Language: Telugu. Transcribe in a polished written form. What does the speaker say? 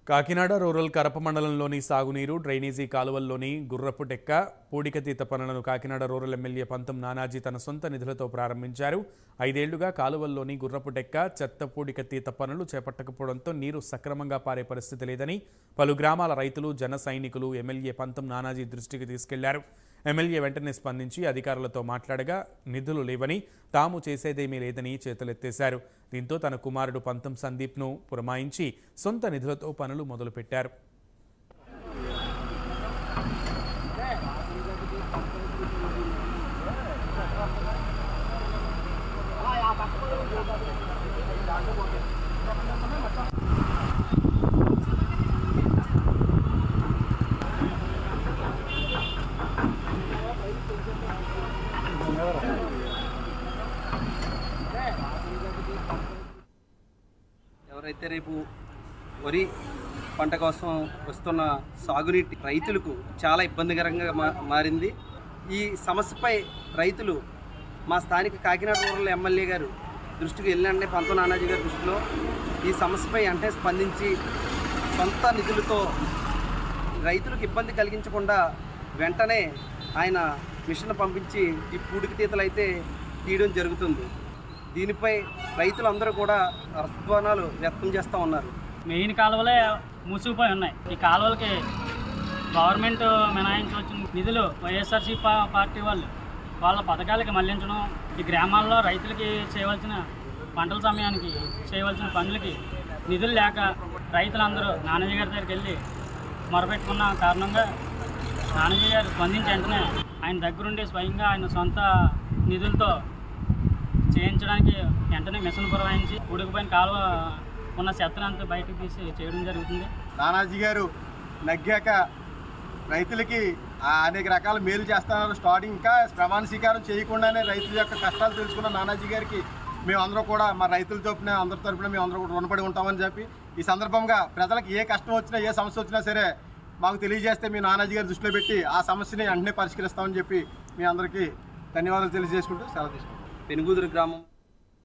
కాకినాడ రూరల్ కరప మండలంలోని సాగునీరు డ్రైనేజీ కాలువల్లోని గుర్రపు డెక్క పూడికతీత పనులను కాకినాడ రూరల్ ఎమ్మెల్యే పంతం నానాజీ తన సొంత నిధులతో ప్రారంభించారు. 5 ఏళ్లుగా కాలువల్లోని గుర్రపు డెక్క చెత్త పూడికతీత పనులు చేపట్టకపోవడంతో నీరు సక్రమంగా పారే పరిస్థితి లేదని పలు గ్రామాల రైతులు జన సైనికులు ఎమ్మెల్యే పంతం నానాజీ దృష్టికి తీసుకెళ్లారు. ఎమ్మెల్యే వెంటనే స్పందించి అధికారులతో మాట్లాడగా నిధులు లేవని తాము చేసేదేమీ లేదని చేతులెత్తేశారు. దీంతో తన కుమారుడు పంతం సందీప్ను పురమాయించి సొంత నిధులతో పనులు మొదలుపెట్టారు. ఎవరైతే రేపు వరి పంట కోసం వస్తున్న సాగునీటి రైతులకు చాలా ఇబ్బందికరంగా మారింది. ఈ సమస్యపై రైతులు మా స్థానిక కాకినాడ రూరల్ ఎమ్మెల్యే గారు దృష్టికి వెళ్ళండి పంతం నానాజీ గారి దృష్టిలో ఈ సమస్యపై వెంటనే స్పందించి సొంత నిధులతో రైతులకు ఇబ్బంది కలిగించకుండా వెంటనే ఆయన మిషన్ పంపించి ఈ పూడికతీతలు అయితే తీయడం జరుగుతుంది. దీనిపై రైతులందరూ కూడా అసహనాలు వ్యక్తం చేస్తూ ఉన్నారు. మెయిన్ కాలువలే మూసుకుపోయి ఉన్నాయి. ఈ కాలువలకి గవర్నమెంట్ మినహాయించవచ్చిన నిధులు వైఎస్ఆర్సీ పార్టీ వాళ్ళ పథకాలకి మళ్లించడం, ఈ గ్రామాల్లో రైతులకి చేయవలసిన పంటల సమయానికి చేయవలసిన పనులకి నిధులు లేక రైతులందరూ నానాజీ గారి దగ్గరికి వెళ్ళి మొరపెట్టుకున్న కారణంగా నానాజీ గారు స్పందించి వెంటనే ఆయన దగ్గరుండి స్వయంగా ఆయన సొంత నిధులతో చేయించడానికి వెంటనే మిషన్ పురమాయించి ఉడికిపోయిన కాలువ ఉన్న చెత్తనంతా బయటకు తీసి చేయడం జరుగుతుంది. నానాజీ గారు నగ్గాక రైతులకి అనేక రకాల మేలు చేస్తున్నారు. స్టార్టింగ్ ఇంకా ప్రమాణ స్వీకారం చేయకుండానే రైతుల యొక్క కష్టాలు తెలుసుకున్న నానాజీ గారికి మేమందరూ కూడా మా రైతుల తరపున అందరి తరపున మేమందరూ కూడా రుణపడి ఉంటామని చెప్పి ఈ సందర్భంగా ప్రజలకు ఏ కష్టం వచ్చినా ఏ సమస్య వచ్చినా సరే మాకు తెలియజేస్తే మీ నానాజీ గారి దృష్టిలో పెట్టి ఆ సమస్యని వెంటనే పరిష్కరిస్తామని చెప్పి మీ అందరికీ ధన్యవాదాలు తెలియజేసుకుంటూ సెలవు తీసుకుంటాం. పెనుగుదురు గ్రామం